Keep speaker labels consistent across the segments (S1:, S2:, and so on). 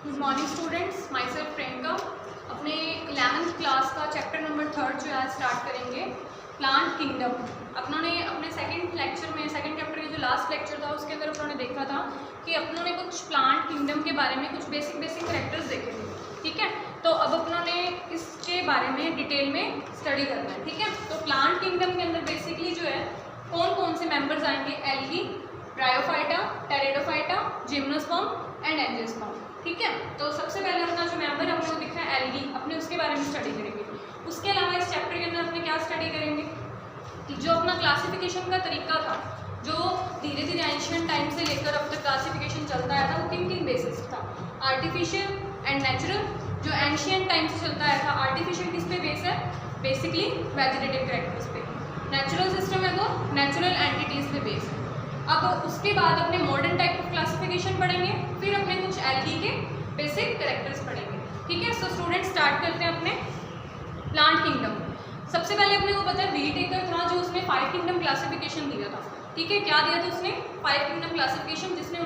S1: Good morning students, my self Priyanka. अपने 11th class का chapter number 3 जो है आज स्टार्ट करेंगे, प्लांट किंगडम। अपनों ने अपने सेकंड लेक्चर में, सेकंड चैप्टर के जो लास्ट लेक्चर था उसके अंदर अपनों ने देखा था कि अपनों ने कुछ प्लांट किंगडम के बारे में कुछ बेसिक कैरेक्टर्स देखे थे। ठीक है, तो अब अपनों ने इसके बारे में डिटेल में स्टडी करना है। ठीक है, तो प्लांट किंगडम के अंदर बेसिकली जो है कौन कौन से मेंबर्स आएंगे, algae, bryophyta, pteridophyta, gymnosperm and angiosperm. ठीक है, तो सबसे पहले अपना जो मेंबर हमको दिख रहा है एल्गी, अपने उसके बारे में स्टडी करेंगे। उसके अलावा इस चैप्टर के अंदर अपने क्या स्टडी करेंगे कि जो अपना क्लासिफिकेशन का तरीका था, जो धीरे धीरे एंशिएंट टाइम से लेकर अब तक क्लासिफिकेशन चलता आया था, वो किन किन बेसिस था, आर्टिफिशियल एंड नेचुरल। जो एंशिएंट टाइम से चलता आया था, आर्टिफिशियल किस पे बेस है, बेसिकली वेजिटेटिव कैरेक्टर्स पे। नेचुरल सिस्टम है वो नेचुरल एंटिटीज पे बेस है। अब उसके बाद अपने मॉडर्न टाइप ऑफ क्लासिफिकेशन पढ़ेंगे, फिर अपने कुछ एल्गी के बेसिक कैरेक्टर्स पढ़ेंगे। ठीक है, सो स्टूडेंट स्टार्ट करते हैं अपने प्लांट किंगडम। सबसे पहले अपने को पता है वीटेकर था जो उसने 5 किंगडम क्लासिफिकेशन दिया था। ठीक है, क्या दिया था उसने, 5 किंगडम क्लासिफिकेशन, जिसमें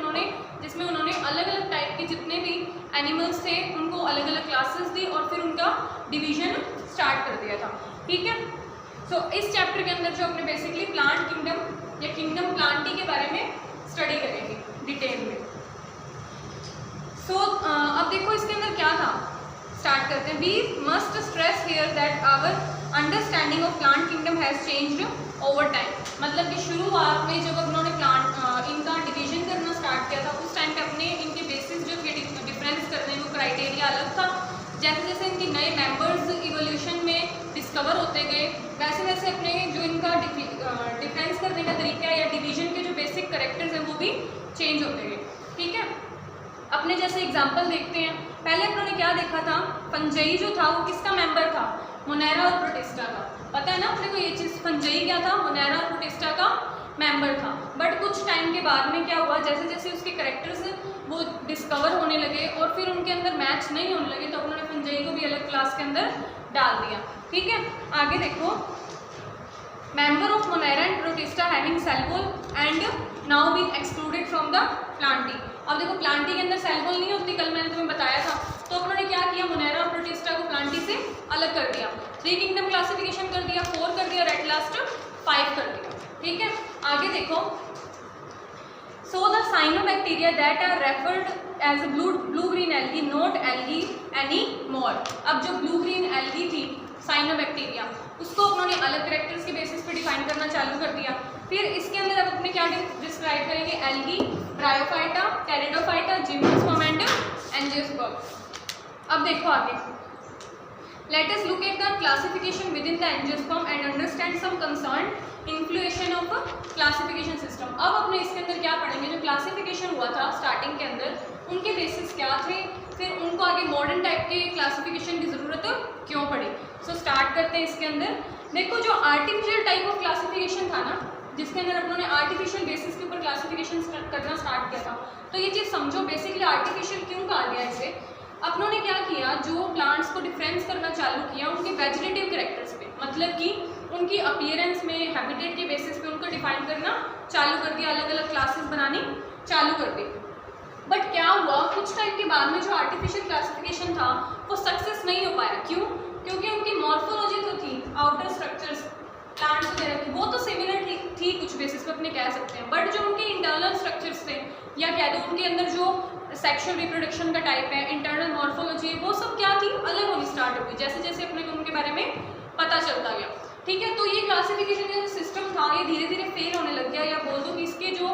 S1: उन्होंने अलग अलग टाइप के जितने भी एनिमल्स थे उनको अलग अलग क्लासेस दी और फिर उनका डिवीजन स्टार्ट कर दिया था। ठीक है, सो इस चैप्टर के अंदर जो अपने बेसिकली प्लांट किंगडम या किंगडम प्लांटी के बारे में स्टडी करेंगे डिटेल में। सो अब देखो इसके अंदर क्या था, स्टार्ट करते हैं। We must stress here that our understanding of plant kingdom has changed over time. मतलब कि शुरुआत में जब उन्होंने इनका डिवीजन करना स्टार्ट किया था, उस टाइम पे अपने इनके बेसिस जो डिफरेंस करने वो क्राइटेरिया अलग था। जैसे जैसे इनके नए मेंबर्स इवोल्यूशन में डिस्कवर होते गए, वैसे वैसे अपने जो इनका डिफरेंस करने का तरीका है या डिवीजन के जो बेसिक कैरेक्टर्स हैं वो भी चेंज होते गए। ठीक है, अपने जैसे एग्जांपल देखते हैं। पहले उन्होंने क्या देखा था, फंजई जो था वो किसका मेंबर था, मोनेरा और प्रोटिस्टा का। पता है ना अपने को ये चीज़, फंजई क्या था, मोनेरा और प्रोटिस्टा का मेंबर था। बट कुछ टाइम के बाद में क्या हुआ, जैसे जैसे उसके कैरेक्टर्स वो डिस्कवर होने लगे और फिर उनके अंदर मैच नहीं होने लगे, तो उन्होंने फंजई को भी अलग क्लास के अंदर डाल दिया। ठीक है, आगे देखो, member of Monera and Protista having cell wall and now been excluded from the Plantae. अब देखो प्लांटी के अंदर सेल वॉल नहीं होती, कल मैंने तुम्हें बताया था, तो उन्होंने क्या किया, मोनेरा और प्रोटिस्टा को प्लांटी से अलग कर दिया, 3 किंगडम क्लासिफिकेशन कर दिया, 4 कर दिया, एट लास्ट 5 कर दिया। ठीक है, आगे देखो, so the cyanobacteria that are referred as blue green algae not algae any more. अब जो ब्लू ग्रीन एल्गी थी साइनोबैक्टीरिया, उसको उन्होंने अलग कैरेक्टर्स के बेसिस पे डिफाइन करना चालू कर दिया। फिर इसके अंदर अब अपने क्या डिस्क्राइब करेंगे, algae, bryophyta, pteridophyta, gymnosperm and angiosperm. अब देखो आगे, let us look at the classification within the angiosperm and understand some concern influence of classification system. अब अपने इसके अंदर क्या पढ़ेंगे, जो क्लासिफिकेशन हुआ था स्टार्टिंग के अंदर, उनके बेसिस क्या थे, फिर उनको आगे मॉडर्न टाइप के क्लासिफिकेशन की ज़रूरत क्यों पड़ी। सो स्टार्ट करते हैं इसके अंदर। देखो जो आर्टिफिशियल टाइप ऑफ क्लासिफिकेशन था ना, जिसके अंदर उन्होंने आर्टिफिशियल बेसिस के ऊपर क्लासिफिकेशन करना स्टार्ट किया था, तो ये चीज़ समझो बेसिकली आर्टिफिशियल क्यों कहा गया इसे। अपनों ने क्या किया, जो प्लांट्स को डिफरेंस करना चालू किया उनके वेजिटेटिव कैरेक्टर्स पे, मतलब कि उनकी अपीयरेंस में, हैबिटेट के बेसिस पे उनको डिफाइन करना चालू कर दिया, अलग अलग क्लासेस बनानी चालू कर दी। बट क्या हुआ, कुछ टाइम के बाद में जो आर्टिफिशियल क्लासिफिकेशन था वो सक्सेस नहीं हो पाया। क्यों, क्योंकि उनकी मॉर्फोलॉजी तो थी, आउटर स्ट्रक्चर्स प्लांट्स वगैरह की, वो तो सिमिलर थी कुछ बेसिस पे अपने कह सकते हैं, बट जो उनके इंटरनल स्ट्रक्चर्स थे या कह दो उनके अंदर जो सेक्शुअल रिप्रोडक्शन का टाइप है, इंटरनल मॉर्फोलॉजी है, वो सब क्या थी, अलग होनी स्टार्ट हो गई जैसे जैसे अपने को उनके बारे में पता चलता गया। ठीक है, तो ये क्लासिफिकेशन का जो सिस्टम था ये धीरे धीरे फेल होने लग गया, या बोल दो कि इसके जो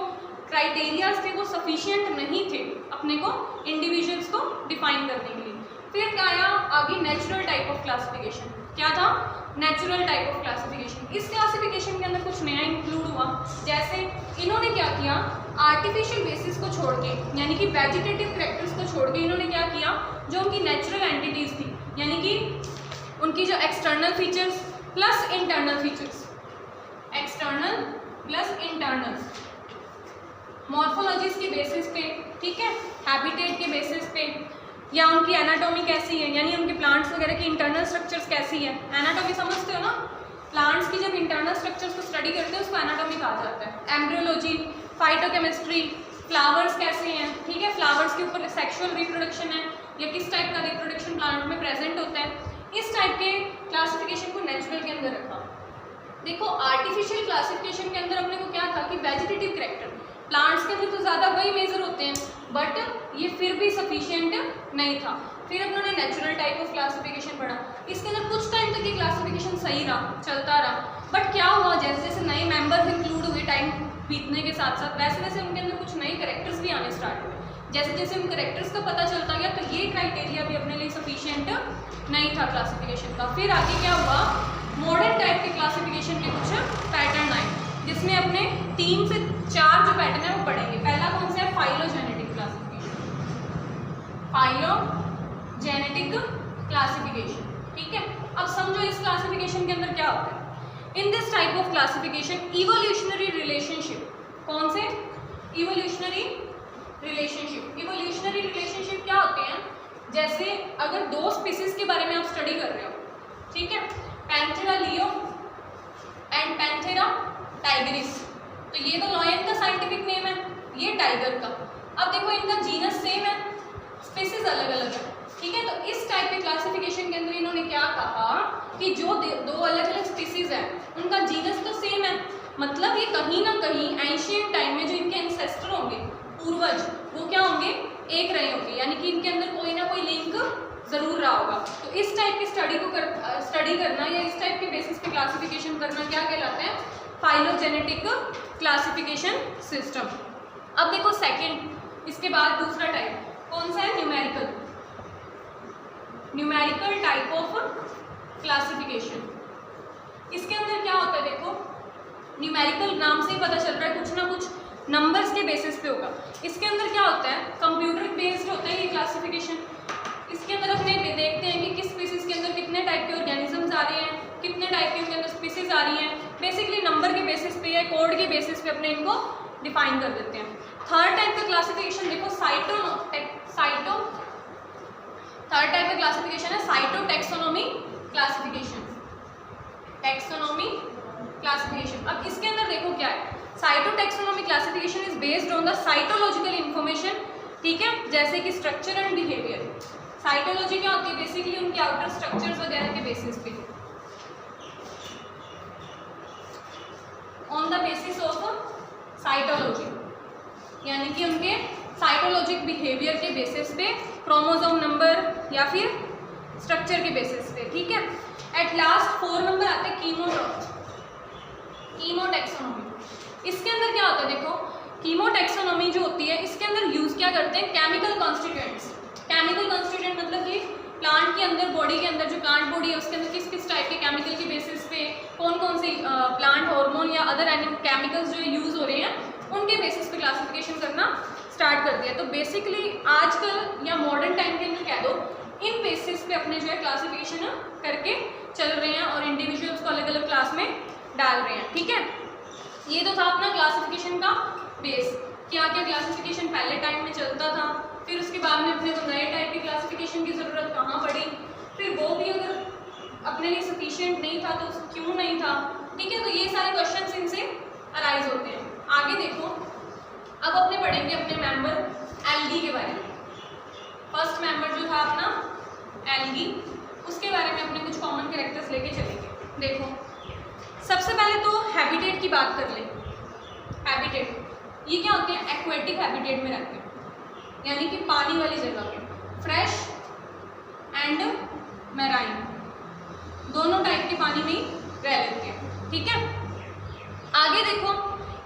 S1: क्राइटेरियाज थे वो सफिशिएंट नहीं थे अपने को इंडिविजुअल्स को डिफाइन करने के लिए। फिर क्या आया आगे, नेचुरल टाइप ऑफ क्लासिफिकेशन। क्या था, नेचुरल टाइप ऑफ क्लासिफिकेशन। इस क्लासिफिकेशन के अंदर कुछ नया इंक्लूड हुआ, जैसे इन्होंने क्या किया, आर्टिफिशियल बेसिस को छोड़ के, यानी कि वेजिटेटिव कैरेक्टर्स को छोड़ के इन्होंने क्या किया, जो उनकी नेचुरल एंटिटीज थी, यानी कि उनकी जो external features plus internal features, external plus internal morphologies के बेसिस पे, ठीक है, हैबिटेट के बेसिस पे, या उनकी एनाटॉमी कैसी है, यानी उनके प्लांट्स वगैरह की इंटरनल स्ट्रक्चर्स कैसी है। एनाटॉमी समझते हो ना, प्लांट्स की जब इंटरनल स्ट्रक्चर्स को स्टडी करते हैं उसको एनाटॉमी कहा जाता है। एम्ब्रियोलॉजी, फाइटोकेमिस्ट्री, फ्लावर्स कैसे हैं, ठीक है, फ्लावर्स के ऊपर सेक्शन सेक्सुअल रिप्रोडक्शन है या किस टाइप का रिप्रोडक्शन प्लांट में प्रेजेंट होता है, इस टाइप के क्लासिफिकेशन को नेचुरल के अंदर रखा। देखो आर्टिफिशियल क्लासिफिकेशन के अंदर अपने को क्या था कि वेजिटेटिव कैरेक्टर, प्लांट्स के अंदर तो ज़्यादा वही मेजर होते हैं, बट ये फिर भी सफिशिएंट नहीं था। फिर अपनों ने नेचुरल टाइप ऑफ क्लासिफिकेशन पढ़ा, इसके अंदर कुछ टाइम तक ये क्लासिफिकेशन सही रहा, चलता रहा, बट क्या हुआ जैसे जैसे नए मेंबर्स इंक्लूड हुए टाइम बीतने के साथ साथ, वैसे वैसे उनके अंदर कुछ नए करेक्टर्स भी आने स्टार्ट हुए। जैसे जैसे उन करेक्टर्स का पता चलता गया तो ये क्राइटेरिया भी अपने लिए सफिशिएंट नहीं था क्लासिफिकेशन का। फिर आगे क्या हुआ, मॉडर्न टाइप के क्लासिफिकेशन के कुछ पैटर्न आए, जिसमें अपने 3 से 4 जो पैटर्न है वो पढ़ेंगे। पहला कौन सा है, फाइलोजेनेटिक क्लासिफिकेशन, फाइलोजेनेटिक क्लासिफिकेशन, ठीक है। अब समझो इस क्लासिफिकेशन के अंदर क्या होता है। In this type of classification evolutionary relationship, कौन से, इवोल्यूशनरी रिलेशनशिप। इवोल्यूशनरी रिलेशनशिप क्या होते हैं, जैसे अगर 2 स्पीसीज के बारे में आप स्टडी कर रहे हो, ठीक है, पैंथेरा लियो एंड पैंथेरा टाइगरिस, तो ये तो लॉयन का साइंटिफिक नेम है, ये टाइगर का। अब देखो इनका जीनस सेम है, स्पीसीज अलग अलग है, ठीक है। तो इस टाइप के क्लासिफिकेशन के अंदर इन्होंने क्या कहा कि जो 2 अलग अलग स्पीसीज हैं उनका जीनस तो सेम है, मतलब ये कहीं ना कहीं एंशिएंट टाइम में जो इनके एंसेस्टर होंगे, पूर्वज, वो क्या होंगे, एक रहे होंगे, यानी कि इनके अंदर कोई ना कोई लिंक जरूर रहा होगा। तो इस टाइप की स्टडी करना या इस टाइप के बेसिस पे क्लासिफिकेशन करना क्या कहलाता है, फाइलोजेनेटिक क्लासिफिकेशन सिस्टम। अब देखो सेकंड, इसके बाद दूसरा टाइप कौन सा है, numerical, numerical type of classification. इसके अंदर क्या होता है, देखो न्यूमेरिकल नाम से ही पता चल रहा है कुछ ना कुछ नंबर्स के बेसिस पे होगा। इसके अंदर क्या होता है, कंप्यूटर बेस्ड होता है ये क्लासिफिकेशन। इसके अंदर अपने देखते हैं कि किस स्पीसीज के अंदर कितने टाइप के ऑर्गेनिजम्स आ रहे हैं, कितने टाइप के उनके अंदर स्पीसीज आ रही हैं, बेसिकली नंबर के बेसिस पे या कोड के बेसिस पे अपने इनको डिफाइन कर देते हैं। थर्ड टाइप का क्लासिफिकेशन देखो थर्ड टाइप का क्लासिफिकेशन है साइटोटैक्सोनॉमी क्लासिफिकेशन, टैक्सोनॉमी क्लासिफिकेशन। अब इसके अंदर देखो क्या है, cytotaxonomy classification is based on the cytological information, ठीक है, जैसे कि स्ट्रक्चर एंड बिहेवियर। साइटोलॉजी क्या होती है, बेसिकली उनके आउटर स्ट्रक्चर्स वगैरह के बेसिस पे, on the basis of cytology, यानी कि उनके साइटोलॉजिक बिहेवियर के बेसिस पे, क्रोमोसोम नंबर या फिर स्ट्रक्चर के बेसिस पे, ठीक है। एट लास्ट 4 नंबर आते हैं कीमोटैक्सोनॉमी। इसके अंदर क्या होता है, देखो कीमोटैक्सोनॉमी जो होती है इसके अंदर यूज क्या करते हैं, केमिकल कॉन्स्टिट्यूएंट्स। केमिकल कॉन्स्टिट्यूएंट मतलब कि प्लांट के अंदर, बॉडी के अंदर जो प्लांट बॉडी है उसके अंदर किस किस टाइप के केमिकल के बेसिस पे कौन कौन से प्लांट हार्मोन या अदर केमिकल्स जो यूज हो रहे हैं उनके बेसिस पे क्लासिफिकेशन करना स्टार्ट कर दिया। तो बेसिकली आजकल या मॉडर्न टाइम के अंदर कह दो, इन बेसिस पे अपने जो है क्लासिफिकेशन करके चल रहे हैं और इंडिविजुअल्स को अलग अलग क्लास में डाल रहे हैं, ठीक है। ये तो था अपना क्लासिफिकेशन का बेस, क्या क्या क्लासिफिकेशन पहले टाइम में चलता था, फिर उसके बाद में अपने को नए टाइप की क्लासिफिकेशन की ज़रूरत कहाँ पड़ी, फिर वो भी अगर अपने लिए सफिशिएंट नहीं था तो क्यों नहीं था, ठीक है। तो ये सारे क्वेश्चंस इनसे अराइज होते हैं। आगे देखो, अब अपने पढ़ेंगे अपने मेंबर एल्गी के बारे में। फर्स्ट मेंबर जो था अपना एल्गी, उसके बारे में अपने कुछ कॉमन कैरेक्टर्स लेके चलेंगे। देखो सबसे पहले तो हैबिटेट की बात कर ले। हैबिटेट ये क्या होते हैं, एक्वेटिक हैबिटेट में रहते हैं, यानी कि पानी वाली जगह पे, फ्रेश एंड मैराइन, दोनों टाइप के पानी में ही रह लेते हैं, ठीक है। आगे देखो,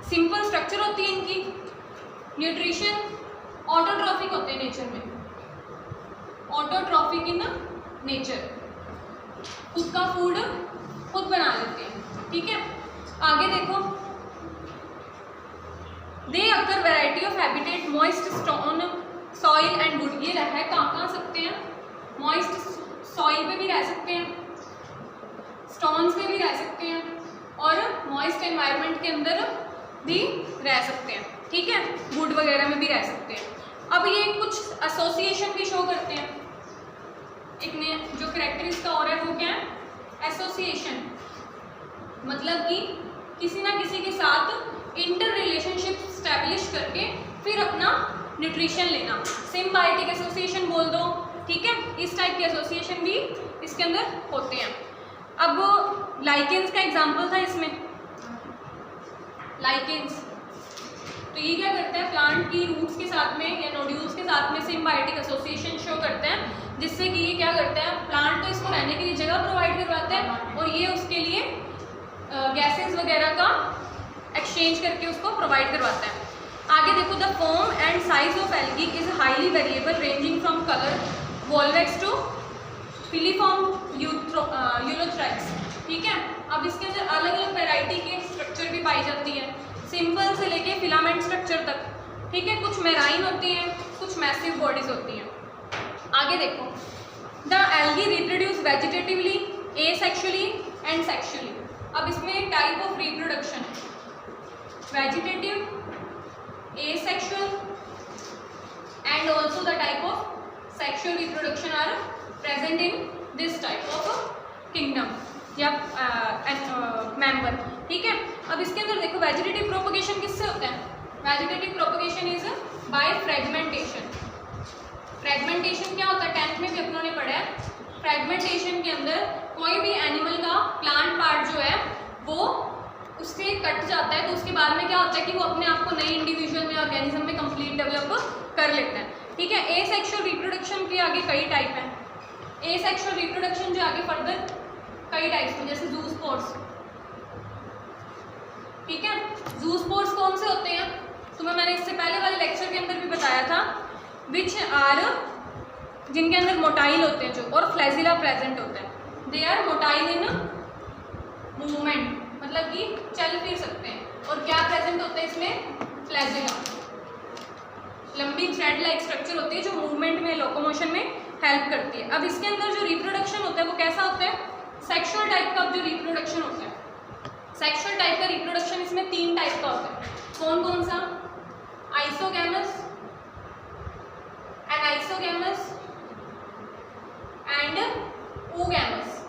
S1: सिंपल स्ट्रक्चर होती है इनकी, न्यूट्रिशन ऑटोट्रॉफिक होते हैं नेचर में, ऑटोट्रॉफिक इन नेचर, खुद का फूड खुद बना लेते हैं, ठीक है। आगे देखो, they occur variety of habitat moist stone soil and wood. ये रह कहाँ सकते हैं, मॉइस्ट सॉइल पे भी रह सकते हैं, स्टोन्स पे भी रह सकते हैं और मॉइस्ट एनवायरनमेंट के अंदर भी रह सकते हैं, ठीक है, वुड वगैरह में भी रह सकते हैं। अब ये कुछ एसोसिएशन भी शो करते हैं। एक ने जो कैरेक्टर इसका और है वो क्या है, एसोसिएशन, मतलब कि किसी ना किसी के साथ इंटर रिलेशनशिप स्टैब्लिश करके फिर अपना न्यूट्रिशन लेना, सिम्बायोटिक एसोसिएशन बोल दो, ठीक है। इस टाइप के एसोसिएशन भी इसके अंदर होते हैं। अब लाइकेंस का एग्जाम्पल था इसमें, लाइकेंस, तो ये क्या करते हैं, प्लांट की रूट्स के साथ में या नोड्यूल्स के साथ में सिम्बायोटिक एसोसिएशन शो करते हैं, जिससे कि ये क्या करते हैं, प्लांट तो इसको रहने के लिए जगह प्रोवाइड करवाते हैं और ये उसके लिए गैसेस वगैरह का एक्सचेंज करके उसको प्रोवाइड करवाता है। आगे देखो, the form and size of algae is highly variable ranging from colour Volvox to filiform Ulothrix, ठीक है। अब इसके अंदर अलग अलग वैरायटी के स्ट्रक्चर भी पाई जाती है, सिंपल से लेके फिलामेंट स्ट्रक्चर तक, ठीक है। कुछ मेराइन होती हैं, कुछ मैसिव बॉडीज होती हैं। आगे देखो, the algae reproduce vegetatively, asexually and sexually. अब इसमें एक टाइप ऑफ रिप्रोडक्शन है, vegetative, asexual and also the type of sexual reproduction are present in this type of kingdom या member, ठीक है। अब इसके अंदर देखो, वेजिटेटिव प्रोपगेशन किससे होता है, vegetative propagation is by fragmentation. Fragmentation क्या होता है, 10th में भी अपनों ने पढ़ा है। फ्रेगमेंटेशन के अंदर कोई भी एनिमल का प्लांट पार्ट जो है वो उससे कट जाता है, तो उसके बाद में क्या होता है कि वो अपने आप को नई इंडिविजुअल में, ऑर्गेनिज्म में कंप्लीट डेवलप कर लेता है, ठीक है। एसेक्सुअल रिप्रोडक्शन के आगे कई टाइप हैं। एसेक्सुअल रिप्रोडक्शन जो आगे फर्दर कई टाइप्स हैं, जैसे जूस्पोर्स, ठीक है। जूस्पोर्स कौन से होते हैं, तुम्हें मैंने इससे पहले वाले लेक्चर के अंदर भी बताया था, विच आर, जिनके अंदर मोटाइल होते हैं जो, और फ्लैजिला प्रेजेंट होता है। They are motile in movement, मतलब कि चल फिर सकते हैं, और क्या प्रेजेंट होता है इसमें, फ्लैजिला, लंबी थ्रेड लाइक स्ट्रक्चर होती है जो मूवमेंट में, लोकोमोशन में हेल्प करती है। अब इसके अंदर जो रिप्रोडक्शन होता है वो कैसा होता है, सेक्सुअल टाइप का जो रिप्रोडक्शन होता है। सेक्सुअल टाइप का रिप्रोडक्शन इसमें 3 टाइप का होता है। कौन कौन सा, आइसोगैमस, एनाइसोगैमस एंड oogamous।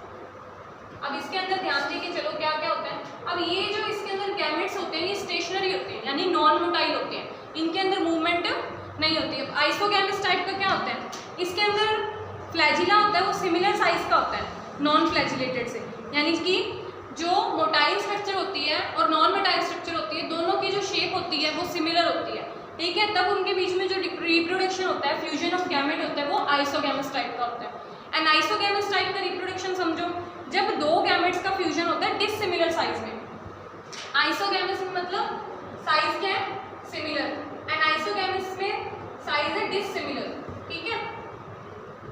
S1: अब इसके अंदर ध्यान देके चलो क्या क्या होता है। अब ये जो इसके अंदर गैमेट्स होते हैं ये स्टेशनरी होते हैं, यानी नॉन मोटाइल होते हैं, इनके अंदर मूवमेंट नहीं होती है। आइसोगैमस टाइप का क्या होता है, इसके अंदर फ्लैजिला होता है, वो सिमिलर साइज का होता है नॉन फ्लैजिलेटेड से, यानी कि जो मोटाइल स्ट्रक्चर होती है और नॉन मोटाइल स्ट्रक्चर होती है, दोनों की जो शेप होती है वो सिमिलर होती है, ठीक है। तब उनके बीच में जो रिप्रोडक्शन होता है, फ्यूजन ऑफ गैमेट होता है, वो आइसोगैमस टाइप का होता है। एंड आइसोगैमस टाइप का रिप्रोडक्शन समझो जब 2 गैमेट्स का फ्यूजन होता है डिसिमिलर साइज में। आइसोगैमस में मतलब साइज क्या है, सिमिलर, एंड आइसोगैमस में साइज है डिसिमिलर, ठीक है,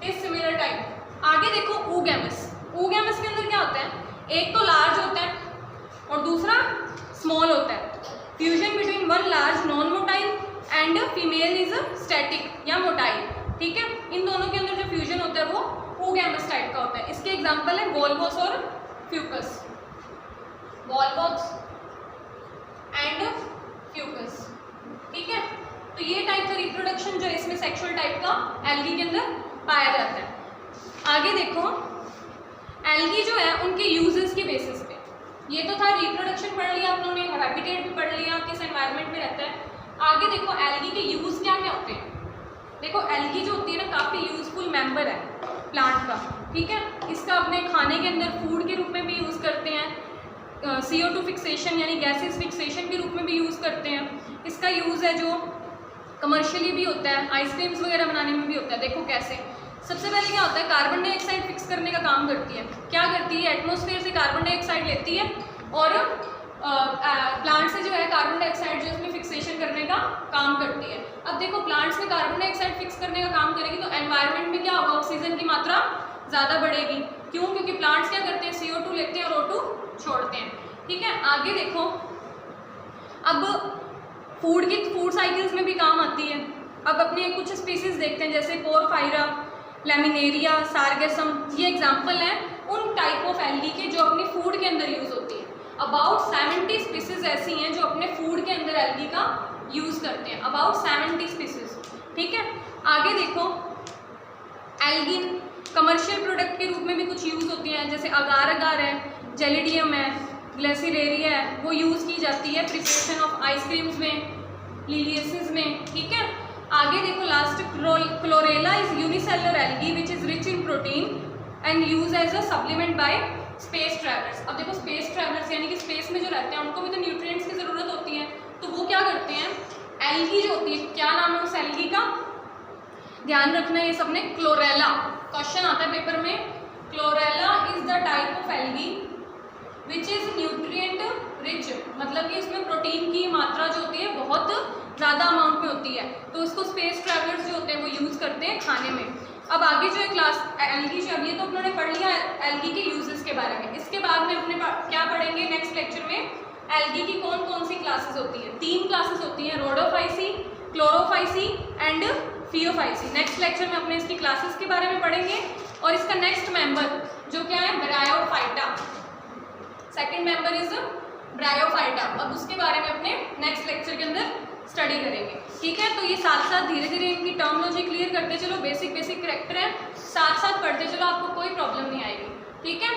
S1: डिसिमिलर टाइप। आगे देखो oogamous। oogamous के अंदर क्या होता है, एक तो लार्ज होता है और दूसरा स्मॉल होता है। Fusion between one large non motile and female is static या मोटाइल, ठीक है। इन दोनों के अंदर जो फ्यूजन होता है वो oogamous टाइप का होता है। इसके एग्जांपल है वॉल्वोस और फ्यूकस, वॉल्वोस एंड फ्यूकस, ठीक है। तो ये टाइप का रिप्रोडक्शन जो है इसमें सेक्सुअल टाइप का एल्गी के अंदर पाया जाता है। आगे देखो, एल्गी जो है उनके यूजेस के बेसिस पे, ये तो था रिप्रोडक्शन पढ़ लिया आप लोगों ने, हैबिटेट भी पढ़ लिया, किस एनवायरनमेंट में रहता है। आगे देखो एल्गी के यूज क्या क्या होते हैं। देखो एल्गी जो होती है ना काफ़ी यूजफुल मेंबर है प्लांट का, ठीक है। इसका अपने खाने के अंदर फूड के रूप में भी यूज़ करते हैं, CO2 फिक्सेशन यानी गैसेस फिक्सेशन के रूप में भी यूज़ करते हैं। इसका यूज़ है जो कमर्शियली भी होता है, आइसक्रीम्स वगैरह बनाने में भी होता है। देखो कैसे, सबसे पहले क्या होता है, कार्बन डाइऑक्साइड फिक्स करने का काम करती है। क्या करती है, एटमॉस्फेयर से कार्बन डाइऑक्साइड लेती है और प्लांट से जो है कार्बन डाइऑक्साइड जो उसमें फिक्सेशन करने का काम करती है। अब देखो प्लांट्स में कार्बन डाइऑक्साइड फिक्स करने का काम करेगी तो एनवायरनमेंट में क्या होगा, ऑक्सीजन की मात्रा ज़्यादा बढ़ेगी। क्यों, क्योंकि प्लांट्स क्या करते हैं, CO2 लेते हैं और O2 छोड़ते हैं, ठीक है। आगे देखो, अब फूड साइकिल्स में भी काम आती है। अब अपने कुछ स्पीसीज देखते हैं जैसे पोरफायरा, लैमिनेरिया, सार्गेसम, ये एग्जाम्पल हैं उन टाइप ऑफ एल्गी के जो अपनी फूड के अंदर यूज़ होती है। अबाउट 70 स्पीसीज ऐसी हैं जो अपने फूड के अंदर एल्गी का यूज़ करते हैं, अबाउट 70 स्पीसीज, ठीक है। आगे देखो, एल्गिन कमर्शियल प्रोडक्ट के रूप में भी कुछ यूज़ होती हैं, जैसे अगार अगार है, जेलिडियम है, ग्लेसिरेरिया है, वो यूज़ की जाती है प्रिपरेशन ऑफ आइसक्रीम्स में, लिलियसिस में, ठीक है। आगे देखो last, chlorella is unicellular algae which is rich in protein and use as a supplement by space travellers. अब देखो स्पेस ट्रैवलर्स यानी कि स्पेस में जो रहते हैं उनको भी तो न्यूट्रिएंट्स की ज़रूरत होती है, तो वो क्या करते हैं, एल्गी जो होती है, क्या नाम है उस एल्गी का, ध्यान रखना है ये सबने, क्लोरेला। क्वेश्चन आता है पेपर में, chlorella is the type of algae which is nutrient rich, मतलब कि इसमें प्रोटीन की मात्रा जो होती है बहुत ज़्यादा अमाउंट में होती है, तो इसको स्पेस ट्रैवलर्स जो होते हैं वो यूज़ करते हैं खाने में। अब आगे जो है क्लास एल्गी जो ये तो अपने पढ़ लिया एल्गी के यूजेस के बारे में। इसके बाद में अपने क्या पढ़ेंगे नेक्स्ट लेक्चर में, एल्गी की कौन कौन सी क्लासेस होती है। 3 क्लासेस होती हैं, Rhodophyceae, Chlorophyceae and Phaeophyceae. Next lecture में अपने इसकी क्लासेस के बारे में पढ़ेंगे और इसका नेक्स्ट मेंबर जो क्या है, bryophyta, second member is bryophyta. अब उसके बारे में अपने नेक्स्ट लेक्चर के अंदर स्टडी करेंगे, ठीक है। तो ये साथ साथ धीरे धीरे इनकी टर्मिनोलॉजी क्लियर करते चलो, बेसिक बेसिक करैक्टर है, साथ साथ पढ़ते चलो, आपको कोई प्रॉब्लम नहीं आएगी, ठीक है।